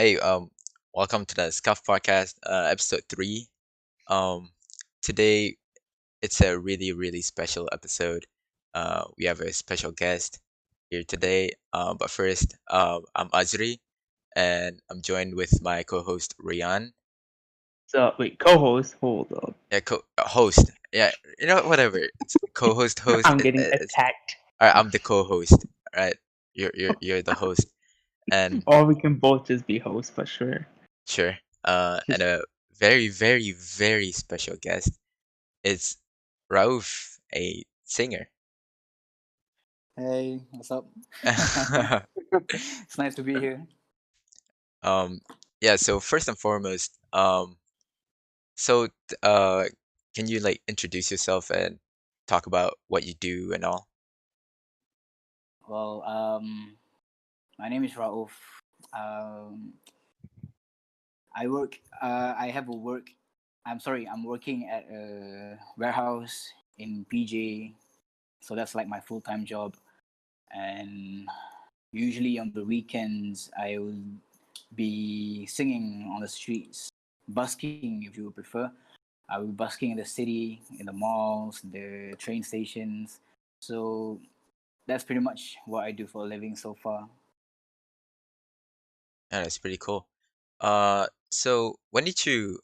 Hey, welcome to the Scuffed podcast, episode 3. Um, Today it's a really special episode. We have a special guest here today. But first, I'm Azri, and I'm joined with my co-host Rian. So wait, co-host, hold up. Yeah, host. Yeah, whatever. It's co-host, host. I'm getting It's attacked. all right. I'm the co-host. All right, you're the host, and Or we can both just be hosts for sure. sure. And Just a very special guest. Is Rauf a singer? Hey, what's up? It's nice to be here. um yeah, so first and foremost, so can you like introduce yourself and talk about what you do and all? Well, my name is Rauf. Um, I work. I have a work. I'm sorry. I'm working at a warehouse in PJ. So that's like my full time job. And usually on the weekends, I will be singing on the streets, busking if you would prefer. I will be busking in the city, in the malls, the train stations. So that's pretty much what I do for a living so far. Yeah, that's pretty cool. So when did you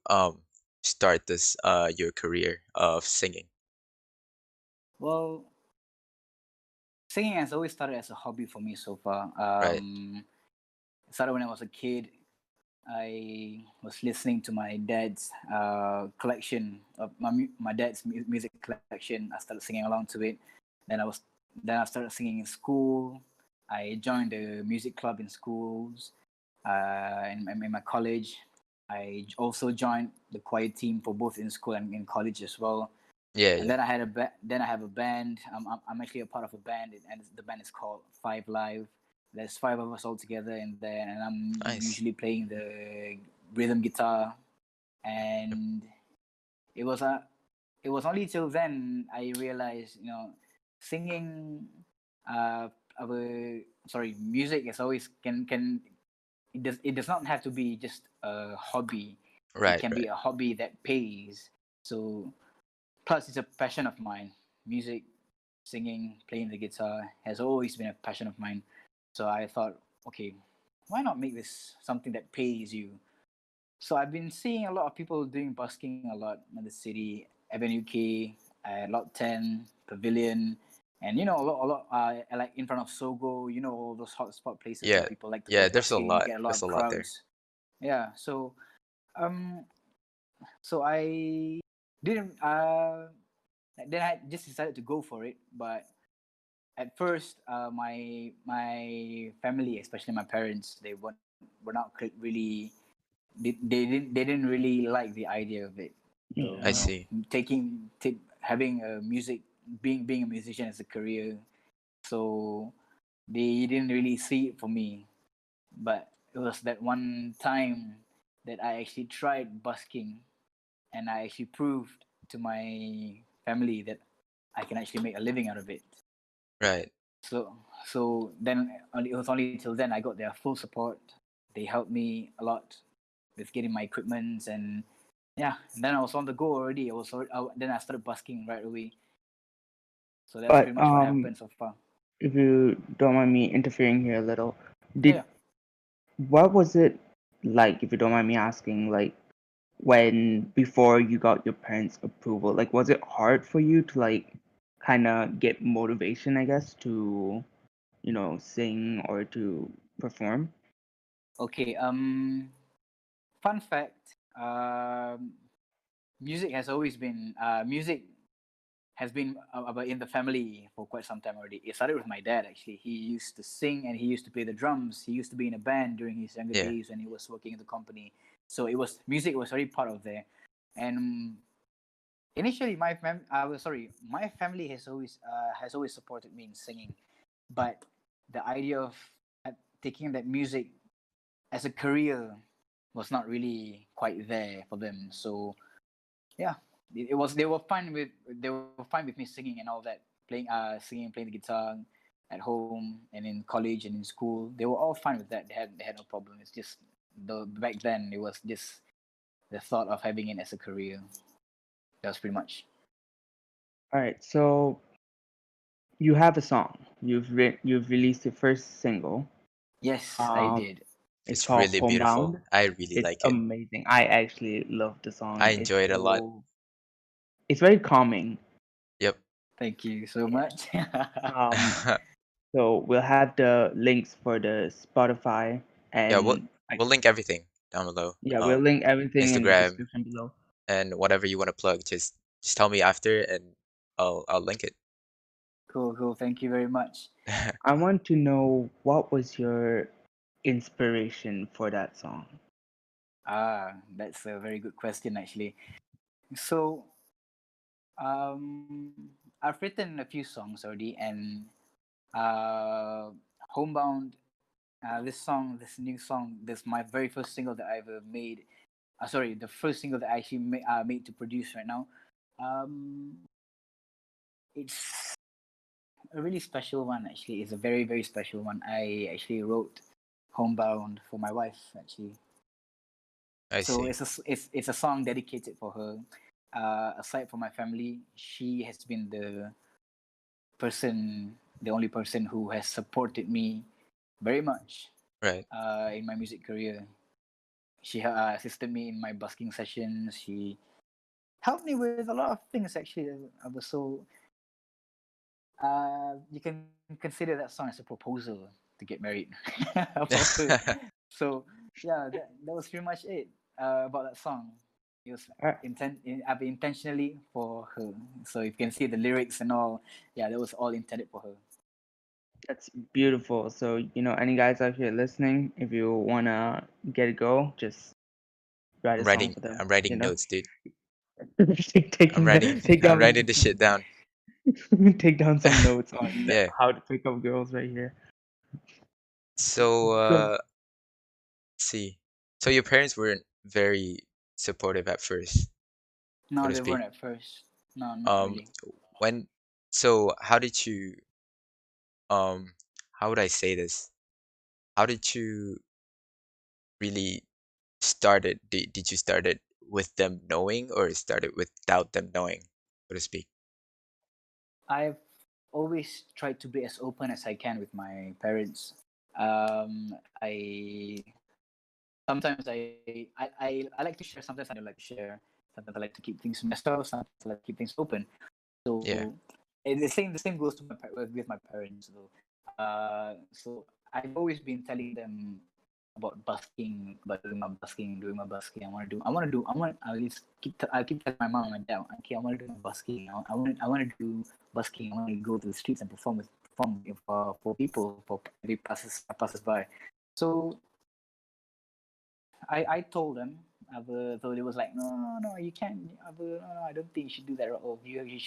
start this your career of singing? Well, singing has always started as a hobby for me so far. Right. It started when I was a kid. I was listening to my dad's collection of my dad's music collection. I started singing along to it. Then I started singing in school. I joined the music club in schools. In my college, I also joined the choir team for both in school and in college as well. Yeah, And yeah. then I have a band. I'm actually a part of a band, and the band is called Five Live. There's five of us all together in there, and I'm Nice. usually playing the rhythm guitar. Yep. And it was a, it was only till then I realized, singing, uh, music is always can it does not have to be just a hobby. It Right, can be right. a hobby that pays. So plus, it's a passion of mine. Music, singing, playing the guitar has always been a passion of mine. So I thought, okay, why not make this something that pays you? So I've been seeing a lot of people doing busking a lot in the city, Avenue K, Lot 10, Pavilion, and like in front of Sogo, all those hotspot places where Yeah, people like to go yeah. There's a busking, lot. get a lot There's of a lot there. crowds. Yeah, um, so I didn't then I just decided to go for it. But at first, my family, especially my parents, were not really they didn't really like the idea of it. So I yeah. see. having a music being a musician as a career. So they didn't really see it for me. But it was that one time that I actually tried busking, and I actually proved to my family that I can actually make a living out of it. Right. So it was only till then I got their full support. They helped me a lot with getting my equipment, and yeah. And then I was on the go already. Then I started busking right away. So that's But pretty much what happened so far. if you don't mind me interfering here a little, Yeah, did yeah. what was it like? If you don't mind me asking, like when before you got your parents' approval, like was it hard for you to like kind of get motivation, I guess, to sing or to perform? Okay. Fun fact. Music has been in the family for quite some time already. It started with my dad actually. He used to sing and he used to play the drums. He used to be in a band during his younger Yeah. days when he was working in the company. So it was music was already part of there. And initially, my family has always supported me in singing, but the idea of taking that music as a career was not really quite there for them. So yeah, it was they were fine with me singing and all that, playing the guitar at home and in college and in school. They were all fine with that. They had no problem. It's just though back then it was just the thought of having it as a career. That was pretty much. All right, so you have a song. You've released your first single. Yes, I Um, did. it's It's called really beautiful. Homebound. I really It's like it. amazing. I actually love the I song. enjoy it a lot. It's very calming. Yep. Thank you so Yeah. much. Um, so we'll have the links for the Spotify Yeah, we'll and like we'll link everything down below. yeah, we'll link everything in the Instagram description below. and whatever you want to plug, just tell me after and I'll link it. Cool, cool. Thank you very much. I want to know what was your inspiration for that song? That's a very good question actually. So, I've written a few songs already, and uh, Homebound, this new song, this my very first single that I've made. Sorry, the first single that I actually made to produce right now. Um, it's a really special one actually. It's a very very special one. I actually wrote Homebound for my wife actually. I So see. it's a song dedicated for her. Aside from my family, she has been the only person who has supported me very much Right. in my music career. She assisted me in my busking sessions. She helped me with a lot of things. Actually, I was so you can consider that song as a proposal to get married for her. So yeah, that was pretty much it about that song. It was Uh, I've intentionally for her. So you can see the lyrics and all. Yeah, that was all intended for her. that's beautiful. So, any guys out here listening, if you wanna get a girl, just write a song for them. I'm writing notes, dude. I'm Taking writing take I'm down writing the shit down. take down some notes on Yeah. how to pick up girls right here. So So, see. So your parents weren't very supportive at first, so No, to they speak. weren't at first. No, not Um really. when so how did you how would I say this? How did you really start it? Did you start it with them knowing or start it without them knowing, so to speak? I've always tried to be as open as I can with my parents. I sometimes I like to share. Sometimes I don't like to share. Sometimes I like to keep things to myself. Sometimes I like to keep things open. Yeah, So the same goes to with my parents. So I've always been telling them about busking, about doing my busking. I keep telling my mom and my dad, okay, I want to do my busking. I want to do busking. I want to go to the streets and perform for people, for every passes by. So I told them, so they was like, no, no, you can't. No, I don't think you should do that. Or you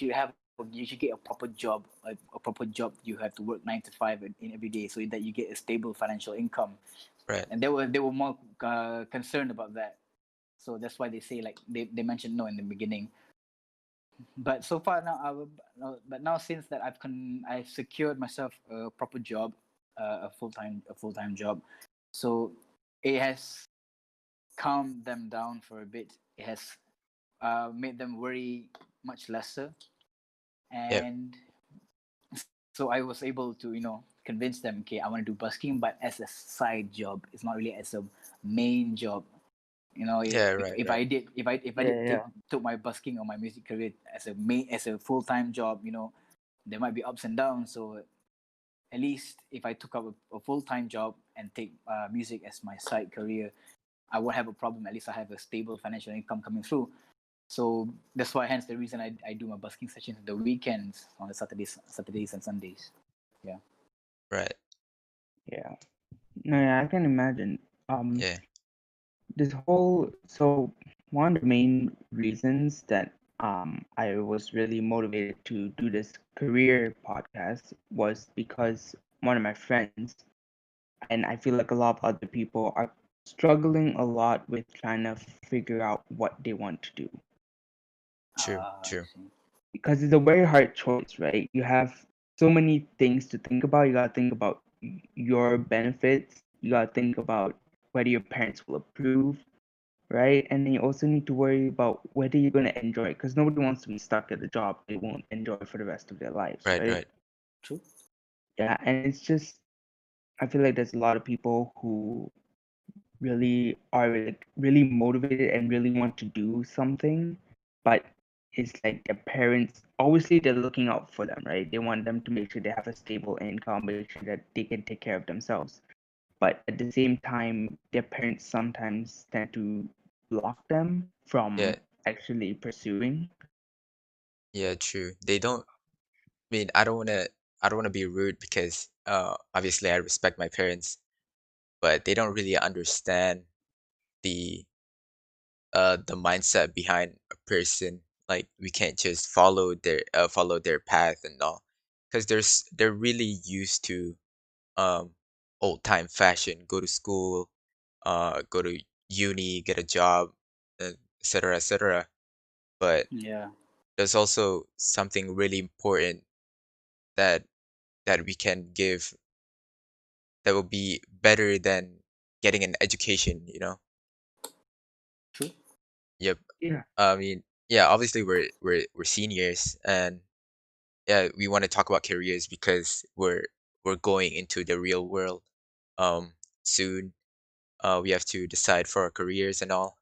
should get a proper job, a proper job. You have to work 9 to 5 in every day, so that you get a stable financial income. right. And they were more concerned about that. So that's why they say like they mentioned no in the beginning. But so far now, but now since that I've secured myself a proper job, a full time job, so it has calmed them down for a bit. It has made them worry much lesser, Yep. and so I was able to convince them. Okay, I want to do busking, but as a side job. It's not really as a main job. Yeah, If right, if right. I did if I if I yeah, did yeah. took my busking or my music career as a full-time job, there might be ups and downs. So at least if I took up a full-time job and take music as my side career, I won't have a problem. At least I have a stable financial income coming through. So that's why, hence the reason I do my busking sessions on the weekends, on the Saturdays and Sundays. Yeah. Right. Yeah. No, yeah, I can imagine. Yeah. This whole so one of the main reasons that I was really motivated to do this career podcast was because one of my friends, and I feel like a lot of other people are struggling a lot with trying to figure out what they want to do, True, I true. see. because it's a very hard choice, right? You have so many things to think about. You gotta think about your benefits. You gotta think about whether your parents will approve, right? And then you also need to worry about whether you're going to enjoy it, because nobody wants to be stuck at a job they won't enjoy for the rest of their lives, Right, right? right. True. Yeah, and it's just, I feel like there's a lot of people who really are like really motivated and really want to do something, but it's like their parents, obviously they're looking out for them, right? They want them to make sure they have a stable income, make sure that they can take care of themselves. But at the same time, their parents sometimes tend to block them Yeah, from actually pursuing. yeah, true. They don't, I mean, I don't wanna be rude because obviously I respect my parents, but they don't really understand the the mindset behind a person. Like we can't just follow their path and all, because they're really used to um old time fashion. Go to school, go to uni, get a job, etc. etc. But Yeah. there's also something really important that we can give that will be better than getting an education, you know? True. Yep. Yeah. I mean, yeah, obviously we're seniors, and yeah, we want to talk about careers because we're going into the real world soon. We have to decide for our careers and all.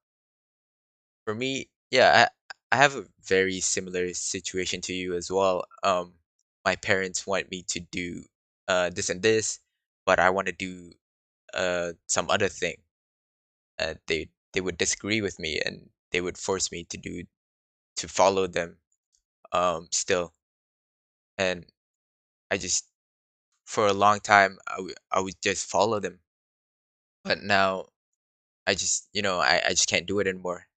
For me, yeah, I have a very similar situation to you as well. My parents want me to do this and this, but I want to do some other thing. They would disagree with me, and they would force me to follow them still. And I just for a long time I would just follow them, but now I just I just can't do it anymore.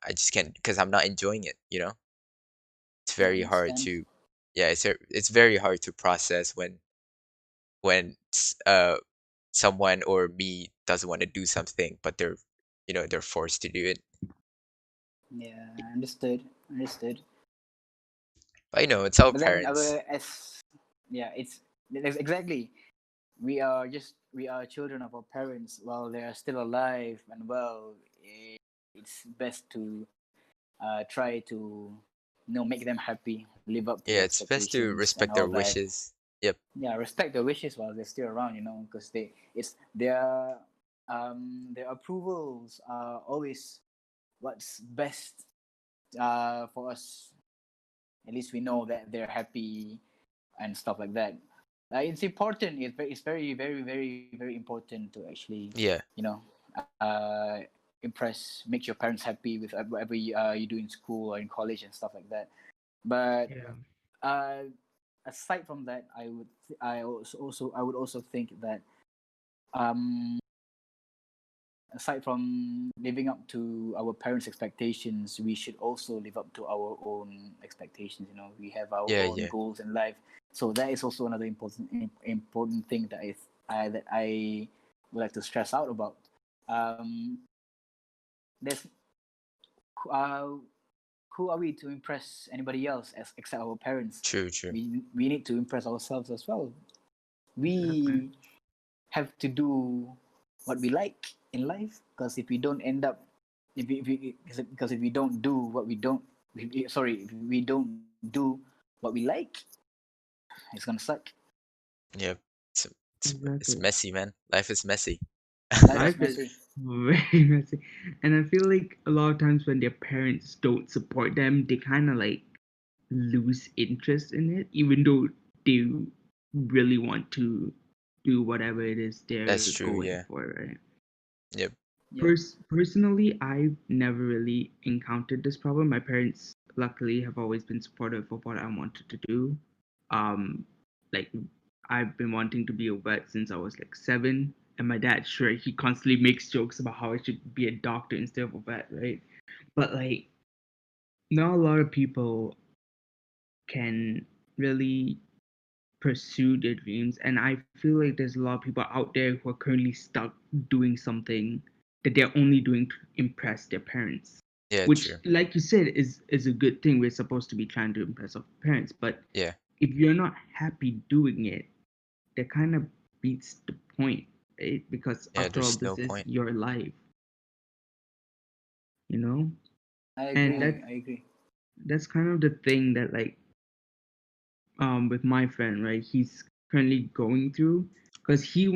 I just can't because I'm not enjoying it. It's Yeah, I very hard understand. to yeah, it's very hard to process when someone or me doesn't want to do something, but they're forced to do it. Yeah, understood. Understood. But it's our But then parents. our as yeah, it's exactly. We are children of our parents while they are still alive and well. It's best to try to make them happy, live up to Yeah, their it's best to expectations and respect all their that. wishes. Yep. Yeah, respect their wishes while they're still around, because it's their approvals are always what's best for us. At least we know that they're happy and stuff like that. It's important. It's very, very, very, very important to actually, Yeah. you know, make your parents happy with whatever you do in school or in college and stuff like that. But Yeah. uh, aside from that, I would also think that um, aside from living up to our parents' expectations, we should also live up to our own expectations. We have our Yeah, own yeah. goals in life, so that is also another important thing that I would like to stress out about. There's uh, who are we to impress anybody else except our parents? True, true. We need to impress ourselves as well. Exactly. We have to do what we like in life, because if we don't end up because if we don't do what we don't sorry, if we don't do what we like, it's gonna suck. Yep. It's Exactly. messy, man. Life is messy. Life is Life is messy. very messy. And I feel like a lot of times when their parents don't support them, they kind of like lose interest in it, even though they really want to do whatever it is they're That's true, going yeah. for, right? Yep. Yeah. Personally, I've never really encountered this problem. My parents, luckily, have always been supportive of what I wanted to do. Um, like I've been wanting to be a vet since I was like 7, and my dad, sure, he constantly makes jokes about how I should be a doctor instead of a vet, right? But like, not a lot of people can really pursue their dreams, and I feel like there's a lot of people out there who are currently stuck doing something that they're only doing to impress their parents, Yeah, which, true. like you said, is a good thing. We're supposed to be trying to impress our parents, but Yeah. if you're not happy doing it, that kind of beats the point. right? Because Yeah, after all, there's this no is point. your life, you know? I And agree. I agree. that's kind of the thing that like with my friend, right? He's currently going through because he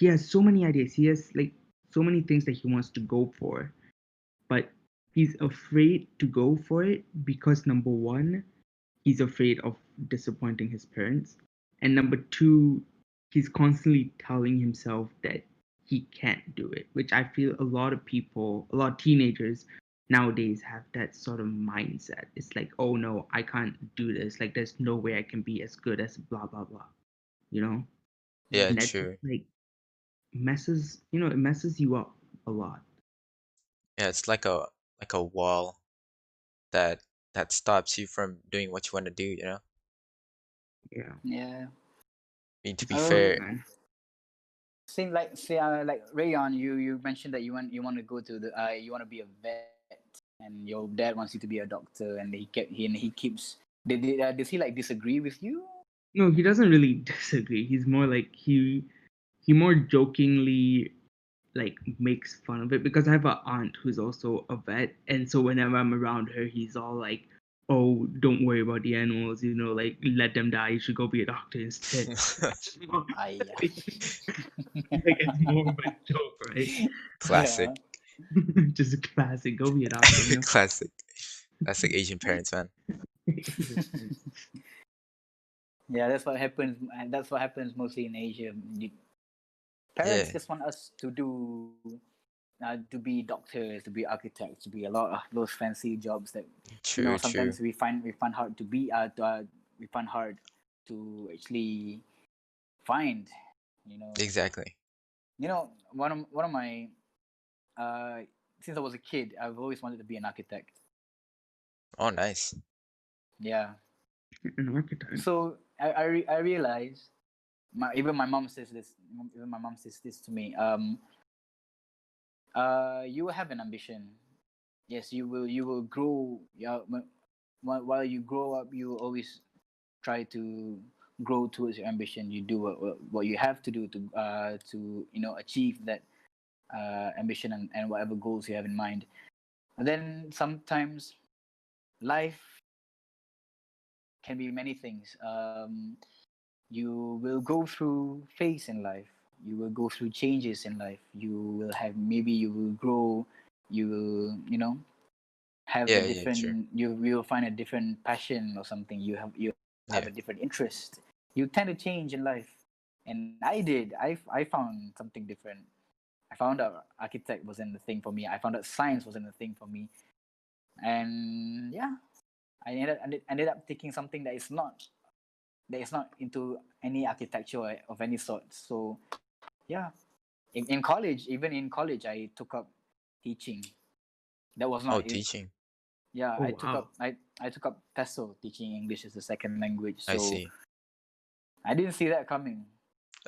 has so many ideas. He has like so many things that he wants to go for, but he's afraid to go for it because number one, he's afraid of disappointing his parents, and number two, he's constantly telling himself that he can't do it, which I feel a lot of people, a lot of teenagers nowadays have that sort of mindset. It's like, oh no, I can't do this. Like, there's no way I can be as good as blah blah blah. You know, Yeah, and Mm. that just true. like messes, it messes you up a lot. Yeah, it's like a wall that that stops you from doing what you want to do, you know? Yeah, Yeah. I mean, to be tough, fair, Um. man. Same like Rayon. You mentioned that you want to go to the you want to be a vet, and your dad wants you to be a doctor, and he keeps. Does he like disagree with you? No, he doesn't really disagree. He's more like he more jokingly like makes fun of it because I have an aunt who's also a vet, and so whenever I'm around her, he's all like, "Oh, don't worry about the animals. Like let them die. You should go be a doctor instead." It's more I like it's more of a joke, right? classic, yeah. Just a classic. Go be a doctor. classic, classic Asian parents, man. Yeah, that's what happens. And that's what happens mostly in Asia. Parents Yeah, just want us to be doctors, to be architects, to be a lot of those fancy jobs that true, true. sometimes we find hard to be we find hard to actually find. You know, Exactly. one of my uh since I was a kid, I've always wanted to be an architect. Oh, nice. Yeah. An archetype. So I realized even my mom says this. Even my mom says this to me. You will have an ambition. Yes, you will grow. Yeah, while you grow up, you will always try to grow towards your ambition. You do what you have to do to achieve that ambition and whatever goals you have in mind. And then sometimes life can be many things. You will go through phase in life. You will go through changes in life. You will have maybe you will grow. You will have a Yeah, yeah, true. different. You will find a different passion or something. You have a different Yeah. interest. You tend to change in life, and I did. I found something different. I found out architect wasn't the thing for me. I found out science wasn't the thing for me, and yeah, I ended up taking something that is not into any architecture of any sort. So yeah, in college, even in college, I took up teaching. That was Oh, not it. teaching. Yeah, Oh I took wow. up I took up TESOL, teaching English as a second language. I So see. I didn't see that coming.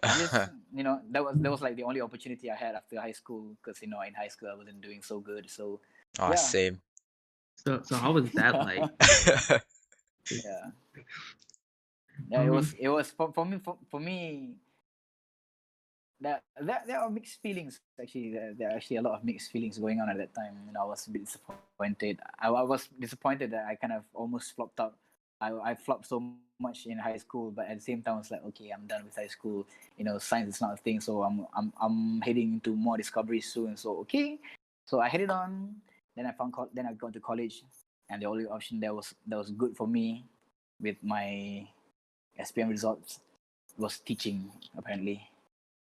I just that was like the only opportunity I had after high school because in high school I wasn't doing so good. So Oh, yeah, same. So how was that like? yeah, yeah. It Um, was it was for me there are mixed feelings actually. There are actually a lot of mixed feelings going on at that time. I was a bit disappointed. I was disappointed that I kind of almost flopped out. I flopped so much in high school, but at the same time, I was like, okay, I'm done with high school. Science is not a thing, so I'm heading into more discoveries soon. So okay, so I headed on. Then I got to college, and the only option that was good for me with my SPM results was teaching. Apparently,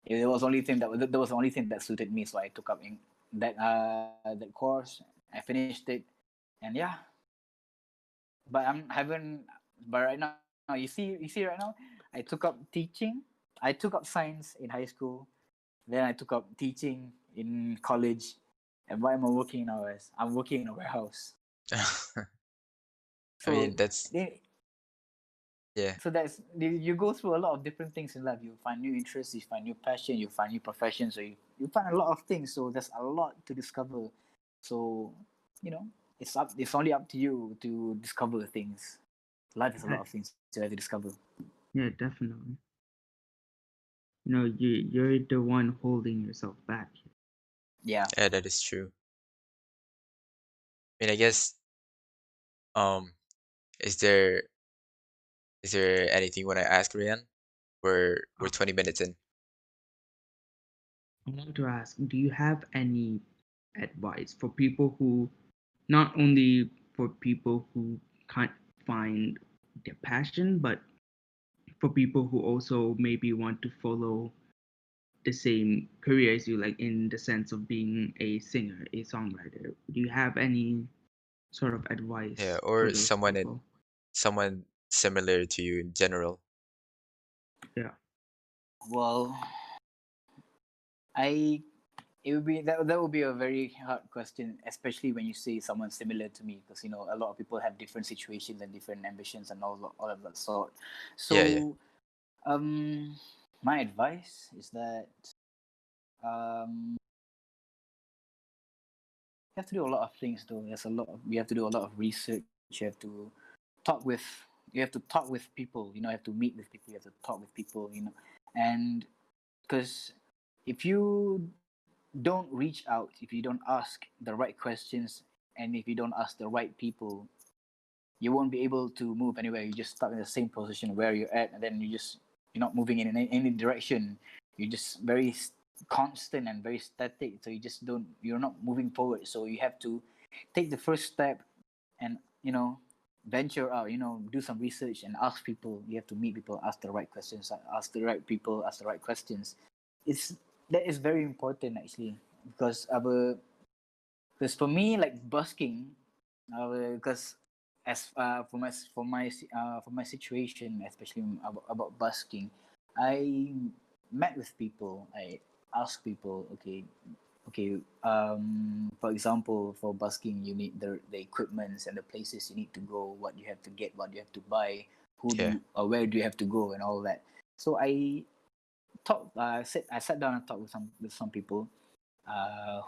it was the only thing that was the only thing that suited me. So I took up in that course. I finished it, and yeah. But I'm haven't. But right now, you see right now, I took up teaching. I took up science in high school. Then I took up teaching in college. And why am I working now? As I'm working in a warehouse. I So mean, that's they, yeah, so you go through a lot of different things in life. You find new interests, you find new passion, you find new professions, so you find a lot of things. So there's a lot to discover. So you know it's only up to you to discover things. Life is a yeah, lot of things to have to discover. yeah, definitely. you're the one holding yourself back. Yeah. Yeah, that is true. I mean, I guess, um, is there anything you want to ask, Rian? We're Uh, 20 minutes in. I want to ask, do you have any advice for people who, not only for people who can't find their passion, but for people who also maybe want to follow the same career as you, like in the sense of being a singer, a songwriter? Do you have any sort of Yeah, advice for or those people? someone similar to you in general. Yeah. Well, I it would be that would be a very hard question, especially when you say someone similar to me, because a lot of people have different situations and different ambitions and all of that sort. Yeah, yeah, So, um, my advice is that um, you have to do a lot of things though. You have to do a lot of research. Talk with you have to talk with people. You have to meet with people. You have to talk with people. And because if you don't reach out, if you don't ask the right questions, and if you don't ask the right people, you won't be able to move anywhere. You're just stuck in the same position where you're at, and then you're not moving in any direction. You're just very constant and very static. So you're not moving forward. So you have to take the first step and venture out. Do some research and ask people. You have to meet people, ask the right questions, ask the right people, ask the right questions. It's that is very important actually, because for me, like busking, because as for my situation, especially about busking, I met with people. I asked people, okay. For example, for busking, you need the equipments and the places you need to go, what you have to get, what you have to buy, yeah, where do you have to go, and all that. So I sat down and talked with some people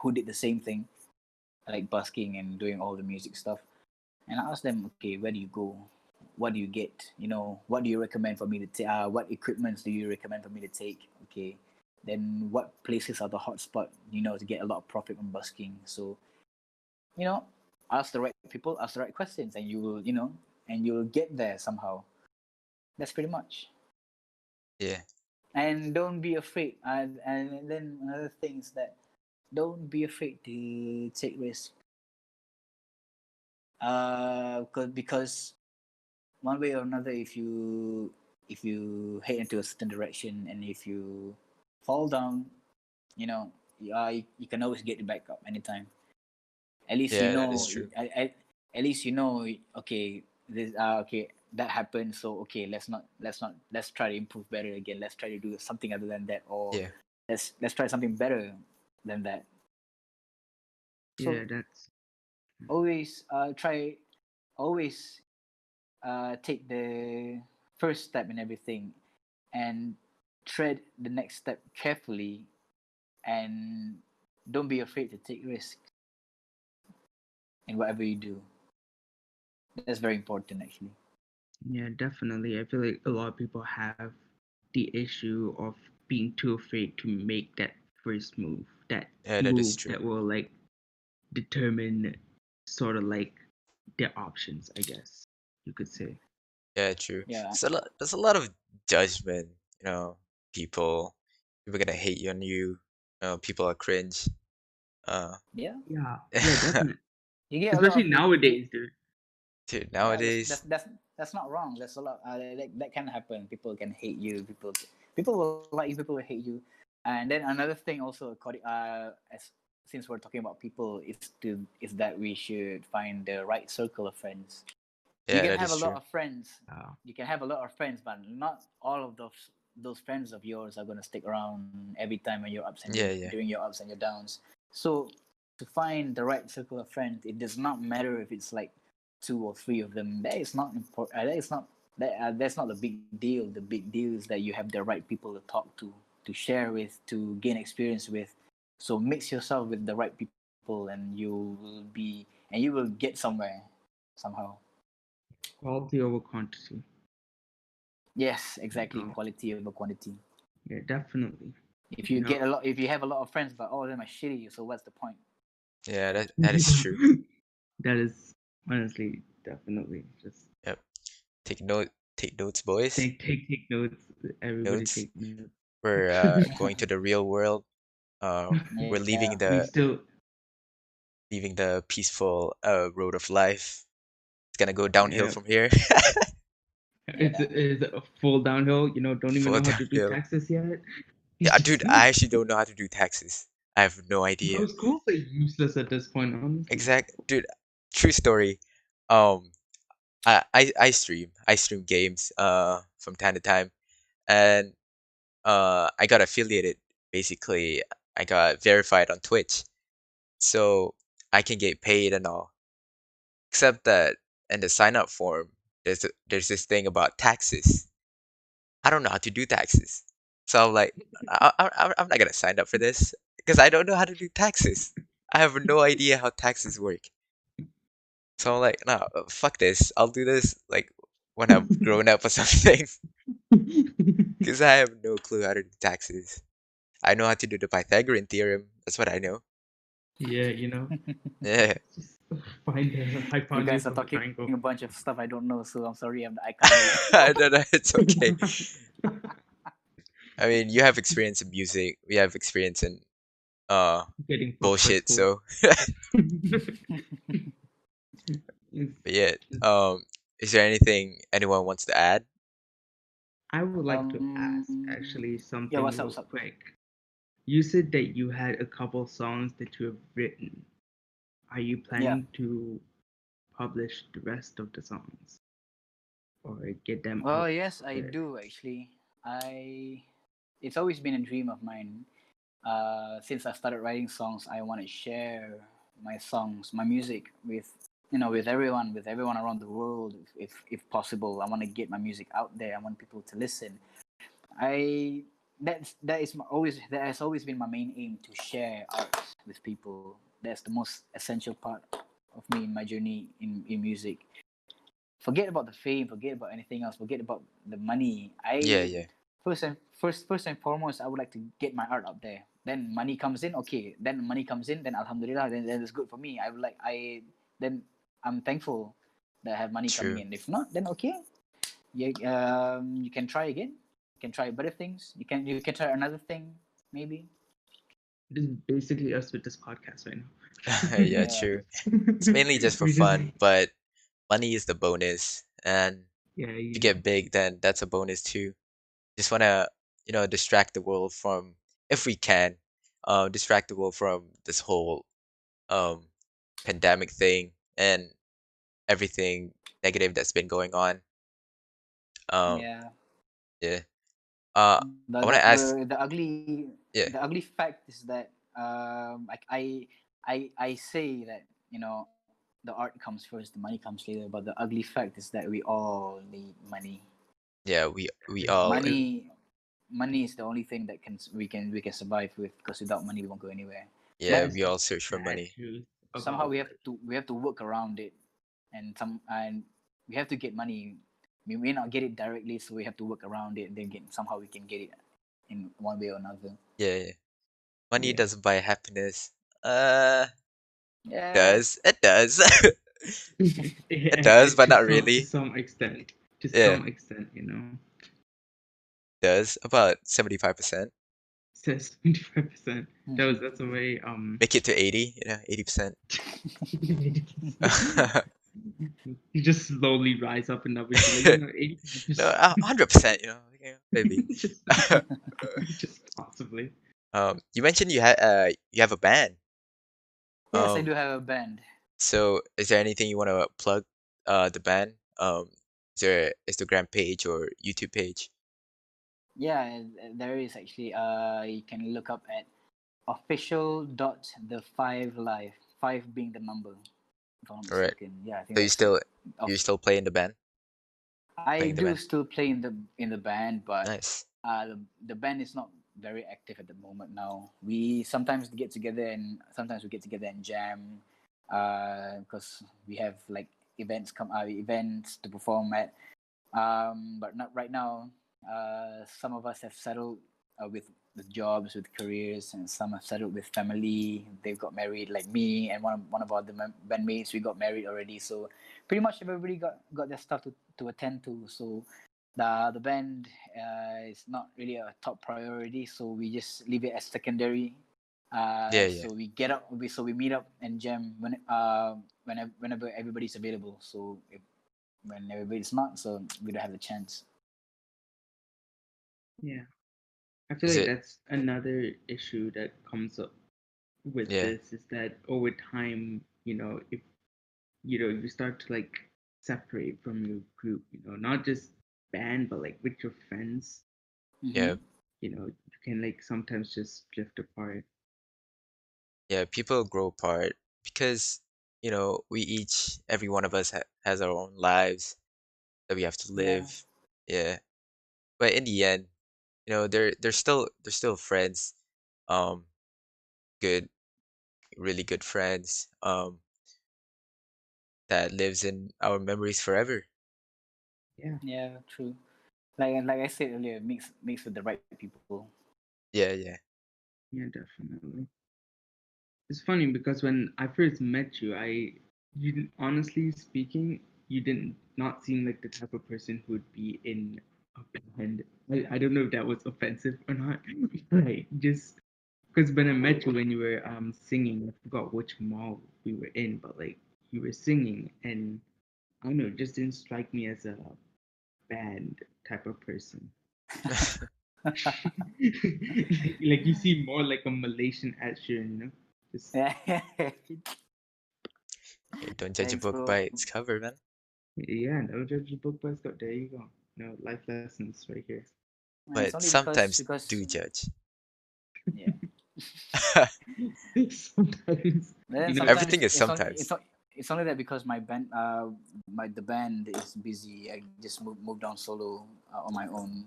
who did the same thing, like busking and doing all the music stuff. And I asked them, okay, where do you go? What do you get? What do you recommend for me to take? What equipments do you recommend for me to take? Okay, then what places are the hotspot? To get a lot of profit from busking. So you know, ask the right people, ask the right questions, and you'll get there somehow. That's pretty much. yeah, And don't be afraid. And then another thing is that don't be afraid to take risks. Because one way or another, if you head into a certain direction, and if you fall down, you know you can always get it back up anytime. At least you yeah. That is know. true. At least you know. Okay, okay, that happened. So okay, let's try to improve better again. Let's try to do something other than that, or Yeah, let's try something better than that. Yeah, So that's always try, always take the first step in everything, and tread the next step carefully, and don't be afraid to take risks in whatever you do. That's very important actually. yeah, definitely. I feel like a lot of people have the issue of being too afraid to make that first move, that yeah. That is move true. that will like determine sort of like their options, I guess you could say. Yeah, true. Yeah. There's a lot of judgment. You know, people people gonna hate you on you. People are cringe. Uh, Yeah, Yeah, yeah, definitely. you get a lot Especially of people. nowadays, dude. dude, Yeah, nowadays, that's not wrong. That's a lot. That can happen. People can hate you. People will like you. People will hate you. And then another thing also, as since we're talking about people, is that we should find the right circle of friends. You yeah, can that have is a lot true. of friends. Yeah, You can have a lot of friends, but not all of those friends of yours are gonna stick around every time when you're ups and Yeah, yeah, during your ups and your downs. So to find the right circle of friends, it does not matter if it's like two or three of them. That is not important. That is not that's not the big deal. The big deal is that you have the right people to talk to share with, to gain experience with. So mix yourself with the right people, and you will get somewhere somehow. quality over quantity. Yes, exactly. Oh, Quality over quantity. Yeah, definitely. If You you know, get a lot, if you have a lot of friends, but all of them are shitty, so what's the point? Yeah, that is true. that is honestly definitely just Yep. Take note. Take notes, boys. take notes. Everybody Notes. take notes. We're going to the real world. We're Yeah, we still leaving the peaceful road of life. It's gonna go downhill yeah. from here. yeah. It's a full downhill. You know, don't even Full know how to do downhill. taxes yet. Yeah, Just dude, I actually don't know how to do taxes. I have no idea. those schools are useless at this point, honestly. Dude, true story. Um, I stream. I stream games from time to time, and I got affiliated. Basically, I got verified on Twitch, so I can get paid and all. Except that in the sign up form, there's this thing about taxes. I don't know how to do taxes, so I'm like, I'm not gonna sign up for this because I don't know how to do taxes. I have no idea how taxes work. So I'm like, no, fuck this. I'll do this like when I'm grown up or something because I have no clue how to do taxes. I know how to do the Pythagorean theorem. That's what I know. Yeah, you know, Yeah, just find the You guys hypotenuse are of a talking triangle. a bunch of stuff I don't know, so I'm sorry, I can't relate. I don't know. It's okay. I mean, you have experience in music. We have experience in uh Getting fucked for bullshit. school. So, It's but yeah. just, Is there anything anyone wants to add? I would like to ask um, actually yeah, something what's up? real What's up? quick. You said that you had a couple songs that you have written. Are you Yeah. planning to publish the rest of the songs or get them Well, out yes, I there? do actually. I It's always been a dream of mine. Since I started writing songs, I want to share my songs, my music with with everyone around the world, if possible. I want to get my music out there. I want people to listen. I that has always been my main aim to share art with people. That's the most essential part of me in my journey in music. Forget about the fame, forget about anything else, forget about the money. Yeah, I yeah. first and foremost, I would like to get my art out there. Then money comes in, okay. Then money comes in, then alhamdulillah, then it's good for me. I would like I then I'm thankful that I have money coming True. in. If not, then okay. You can try again. You can try better things. You can try another thing, maybe. This is basically us with this podcast right Yeah, Yeah. true. It's mainly just for we just fun, but money is the bonus. And yeah, if you you know. get big, then that's a bonus too. Just wanna, distract the world from, if we can, distract the world from this whole um pandemic thing and everything negative that's been going on. Um, Yeah. yeah. the I the wanna ask, the, the ugly yeah, the ugly fact is that I say that the art comes first, the money comes later, but the ugly fact is that we all need money. yeah, we all, money Money is the only thing that we can survive with, because without money we won't go anywhere. yeah, But we all search for Sad money. truth somehow about we have to work around it, and we have to get money. We may not get it directly, so we have to work around it, and then somehow we can get it in one way or another. Yeah, yeah. Money yeah. doesn't buy happiness. Uh, Yeah. does. It does. It does, And but not really. to Yeah, some extent, you know, does. About 75%. says 25%. That's a very Make it to 80, 80%. you just slowly rise up in numbers, like 80%, No, just 100%, maybe. just just possibly. You mentioned you have a band. Yes, I Um, do have a band. so is there anything you want to plug the band? Is there Instagram page or YouTube page? Yeah, there is actually. You can look up at official dot the five life, five being the number, if I'm not All right. mistaken. Yeah, I think So that's it. you Of still play in the band? I Playing the do band. still play in the band, but Nice. the band is not very active at the moment now. We sometimes get together and jam, because we have like events to perform at. But not right now. Some of us have settled with jobs, with careers, and some have settled with family. They've got married, like me and one of our other bandmates. We got married already, so pretty much everybody got their stuff to attend to. So the band is not really a top priority, so we just leave it as secondary. Yeah, yeah. So we get up, we meet up and jam whenever everybody's available. So when everybody's not, so we don't have the chance. Yeah. I feel Is like it? that's another issue that comes up with Yeah, this is that over time, if you start to like separate from your group, not just band, but like with your friends, yeah, Mm-hmm. you can like sometimes just drift apart. yeah. People grow apart because we each, every one of us has our own lives that we have to Yeah. live. Yeah, but in the end, they're still friends. Um, good, really good friends. That lives in our memories forever. Yeah, Yeah, true. Like I said earlier, mix with the right people. Yeah, yeah. yeah, definitely. It's funny because when I first met you, honestly speaking, you didn't not seem like the type of person who would be in a band. I don't know if that was offensive or not. Like just because when I met you when you were singing, I forgot which mall we were in, but like you were singing, and I don't know, it just didn't strike me as a band type of person. Like you seem more like a Malaysian Asher. Just Yeah. Hey, don't judge a Thanks, book bro. by its cover, man. yeah, no judge the book by its cover. There you go. No life lessons right here. It's But only sometimes because do judge. yeah. Sometimes, But then Everything sometimes is sometimes. it's only that because my band the band is busy. I just moved down solo on my own.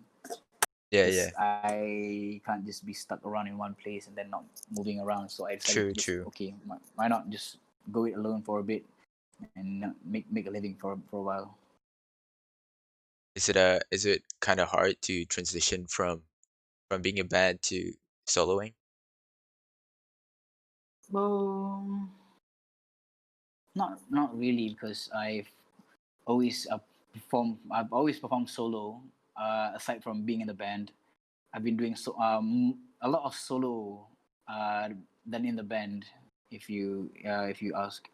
Yeah, Because yeah. I can't just be stuck around in one place and then not moving around. So I decided True, to just true. okay, why not just go it alone for a bit and make a living for a while. Is it kind of hard to transition from being a band to soloing? Well, not really because always I've always performed solo. Aside from being in the band, I've been doing a lot of solo than in the band. If you ask,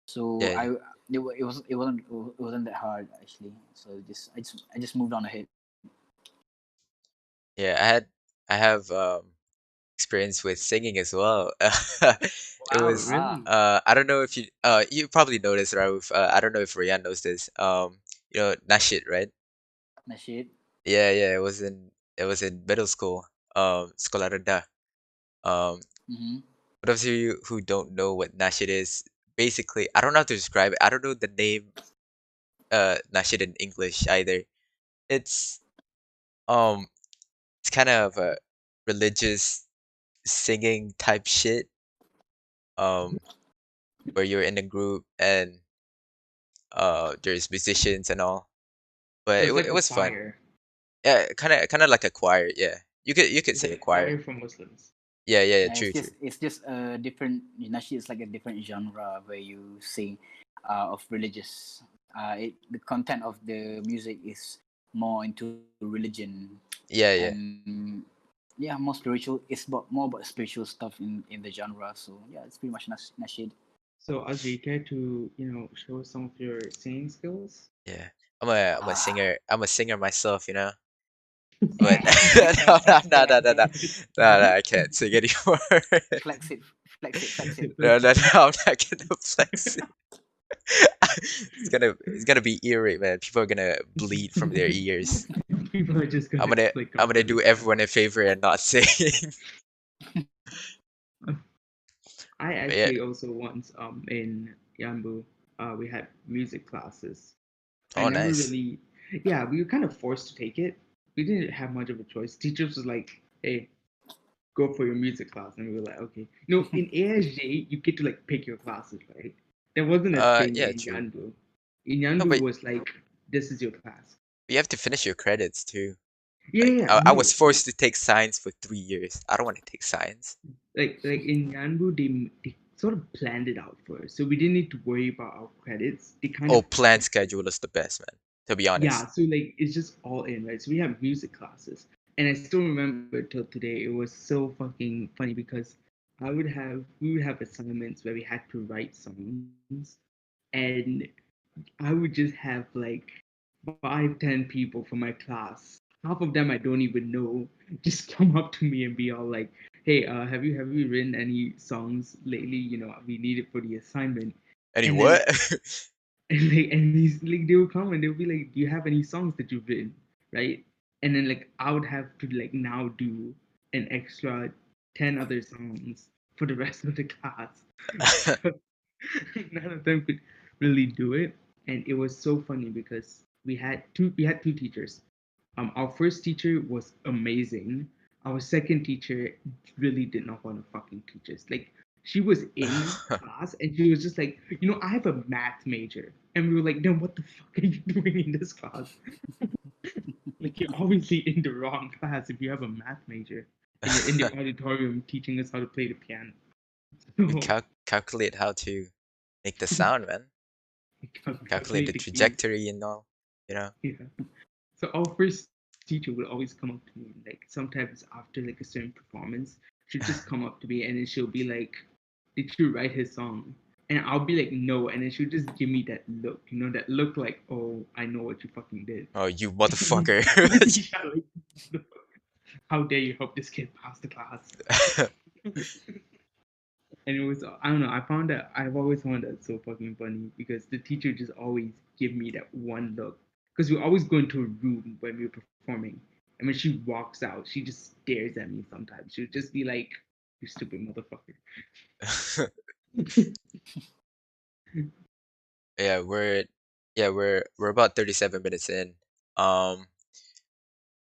so Yeah, yeah. it wasn't that hard actually. So I just moved on ahead. Yeah, I have experience with singing as well. It Wow, was really? Ah, I don't know if you probably know this, Rauf. I don't know if Rian knows this. Nashid, right? Nashid. Yeah, yeah, it was in middle school. Sekolah Rendah. Um, Mm-hmm. for those of you who don't know what Nashid is, basically, I don't know how to describe it. I don't know the name Nashid in English either. It's um it's kind of a religious singing type shit. Um, where you're in a group and there's musicians and all. So But it's like it a was fun. choir. Yeah, kind of like a choir. Yeah, you could It's say like a a choir. choir for Muslims. Yeah, yeah, yeah. Yeah, True, true. it's just a different. Nashid is like a different genre where you sing of religious. The content of the music is more into religion Yeah, yeah. and yeah, more spiritual. It's more about spiritual stuff in the genre. So yeah, it's pretty much Nashid. So Azri, care to show some of your singing skills? Yeah. I'm a Ah. singer. I'm a singer myself, you know. But no, no, no, no, no, no, no, no, I can't sing anymore. Flex it, flex it, flex it. No, Flex no, it. no, I'm not gonna flex it. It's gonna be eerie, man. People are gonna bleed from their ears. People are just I'm gonna gonna click I'm off gonna really do everyone a fast. favor and not sing. I But yeah. actually also once in Yambu, we had music classes. I Oh, never nice. really, yeah, we were kind of forced to take it. We didn't have much of a choice. Teachers was like, "Hey, go for your music class," and we were like, "Okay." In ASJ, you get to like pick your classes, right? There wasn't a thing Yeah, in true. Yanbu. In No, Yanbu but was like, "This is your class." you have to finish your credits too. Yeah, Like yeah, I no, was forced to take science for 3 years. I don't want to take science. like in Yanbu, they sort of planned it out first, so we didn't need to worry about our credits. They kind Oh, of planned schedule is the best, man. To be yeah, honest. so like it's just all in, right? So we have music classes, and I still remember till today. It was so fucking funny because we would have assignments where we had to write songs, and I would just have like 5, 10 people from my class. Half of them I don't even know. Just come up to me and be all like, "Hey, have you written any songs lately? We need it for the assignment." Any And then what? and he's like they will come and they'll be like, "Do you have any songs that you've written?" Right? And then like I would have to like now do an extra 10 other songs for the rest of the class. So none of them could really do it. And it was so funny because we had two teachers. Our first teacher was amazing. Our second teacher really did not want to fucking teach us. Like she was in class and she was just like, I have a math major. And we were like, then what the fuck are you doing in this class? Like you're obviously in the wrong class if you have a math major and you're in the auditorium teaching us how to play the piano. We So calculate how to make the sound, man. Calculate calculate the the keys. trajectory and all, you know. Yeah. So our first teacher would always come up to me, like sometimes after like a certain performance, she'd just come up to me and then she'll be like, "Did you write his song?" And I'll be like, "No," and then she'll just give me that look, that look like, "Oh, I know what you fucking did." Oh, you motherfucker. Yeah, like, how dare you help this kid pass the class? And it was, I don't know, I've always found that so fucking funny because the teacher just always give me that one look. Because we always go into a room when we were performing. And when she walks out, she just stares at me sometimes. She'll just be like, "You stupid motherfucker." Yeah, we're about 37 minutes in. Um,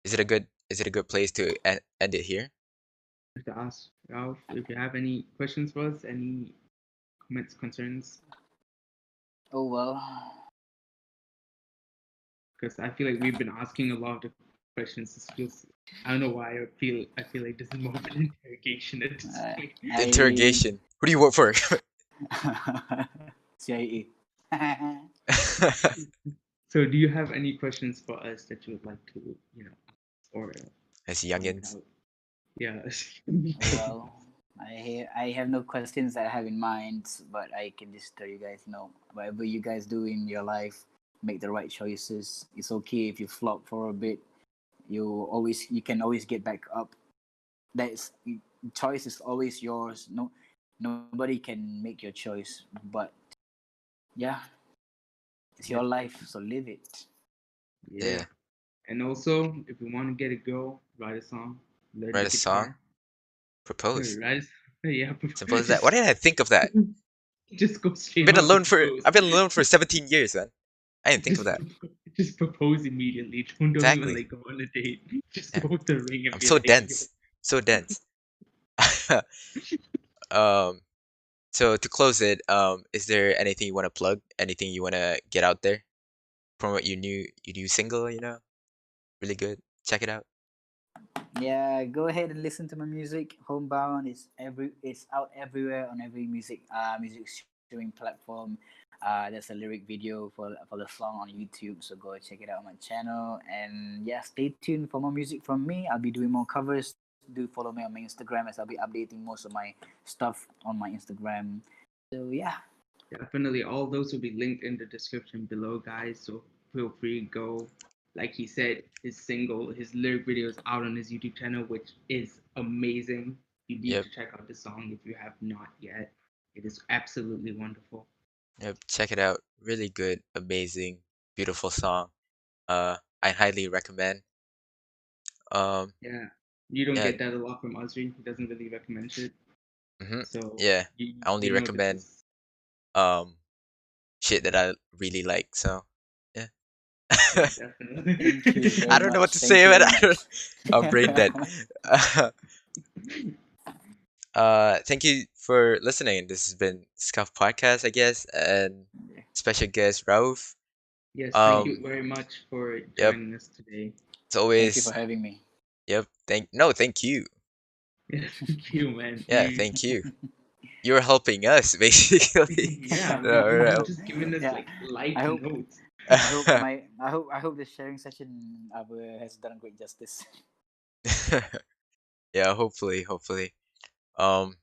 is it a good place to end it here? Just to ask Ralph if you have any questions for us, any comments, concerns, Oh well. because I feel like we've been asking a lot of questions. This feels, I don't know why I feel like this is more of an interrogation at this Uh, point. I Interrogation. Who do you work for? CIA. So, do you have any questions for us that you would like to, or As find youngins. out? Yeah. Well, I have no questions that I have in mind, but I can just tell you guys, whatever you guys do in your life, make the right choices. It's okay if you flop for a bit. You can always get back up. That's choice is always yours. No, nobody can make your choice, but yeah, it's Yeah. your life, so live it. Yeah. Yeah. And also, if you want to get a girl, write a song, learn Write the a song. guitar. Propose. Write. Yeah. Simple as that. Why Just didn't I think of that? just go I've straight been on to alone for propose. I've been alone for 17 years, man. I didn't think of Just that. just propose immediately. Don't even Exactly. like go on a date. Just Yeah. go with the ring and I'm be so like, yo. dense. So dense. Um, so to close it, is there anything you want to plug? Anything you want to get out there? Promote your new single, really good. Check it out. Yeah, go ahead and listen to my music. Homebound is it's out everywhere on every music streaming platform. There's a lyric video for the song on YouTube, so go check it out on my channel. And yeah, stay tuned for more music from me. I'll be doing more covers. Do follow me on my Instagram as I'll be updating most of my stuff on my Instagram. So yeah, Definitely, all those will be linked in the description below, guys. So feel free to go. Like he said, his lyric video is out on his YouTube channel, which is amazing. You need Yep. to check out the song if you have not yet. It is absolutely wonderful. Yep. Check it out. Really good, amazing, beautiful song. I highly recommend. Um, Yeah, you don't yeah. get that a lot from Azri. He doesn't really recommend shit. Mm-hmm. So Yeah. you I only you know this recommend is um shit that I really like. So yeah. yeah, definitely. thank you very I don't know what much. to Thank say, you man. very much. I'm brain dead. Thank you for listening. This has been Scuff Podcast, I guess, and special guest Rauf. Yes, thank Um, you very much for yep. joining us today. It's Thank you always for having me. yep. Thank you. Yeah, thank you, man. Yeah, thank you. You're helping us basically. Yeah, you're No, just giving us Yeah, like light I hope notes. no. I hope the sharing session has done great justice. Yeah, hopefully. Um,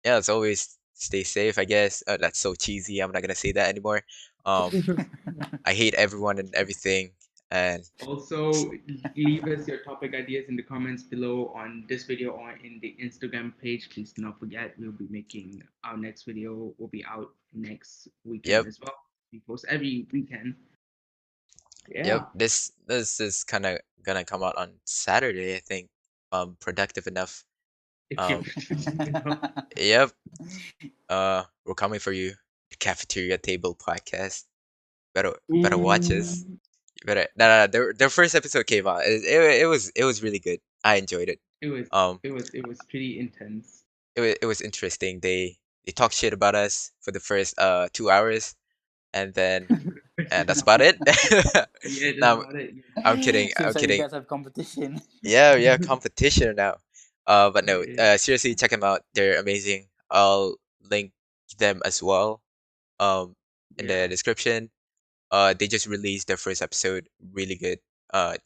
yeah, as always, stay safe, I guess. That's so cheesy. I'm not gonna say that anymore. Um, I hate everyone and everything, and Also, leave us your topic ideas in the comments below on this video or in the Instagram page. Please do not forget, we'll be making our next video will be out next weekend yep, as well. We post every weekend. yep. Yeah. This is kind of gonna come out on Saturday, I think. Productive enough. If you're Um, productive enough. yep. We're coming for you. The Cafeteria Table Podcast. Better watch us. Ooh. You better no. Their first episode came out. It was really good. I enjoyed it. It was Um, it was pretty intense. it was interesting. They talked shit about us for the first 2 hours, and then that's about it. Yeah, that's No, about it. Yeah. I'm kidding. I'm Seems like you kidding. guys have competition. Yeah, competition now. But no, Yeah. seriously, check them out. They're amazing. I'll link them as well. Um, in the Yeah. description. They just released their first episode. Really good.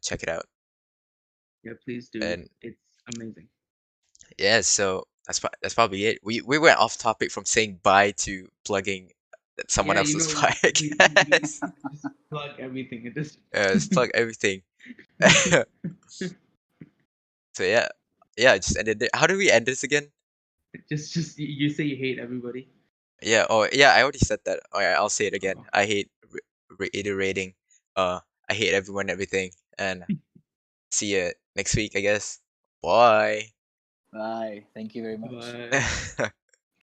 Check it out. Yeah, please do. And It's amazing. yeah, so that's probably it. We went off topic from saying bye to plugging someone Yeah, else's we really podcast. have to just plug everything at this. Let's plug everything. So yeah, yeah, just ended it. How do we end this again? Just you say you hate everybody. Yeah. Oh, yeah. I already said that. All right, I'll say it again. Oh, I hate reiterating. I hate everyone, everything, and see you next week, I guess. Bye. Bye. Thank you very much. but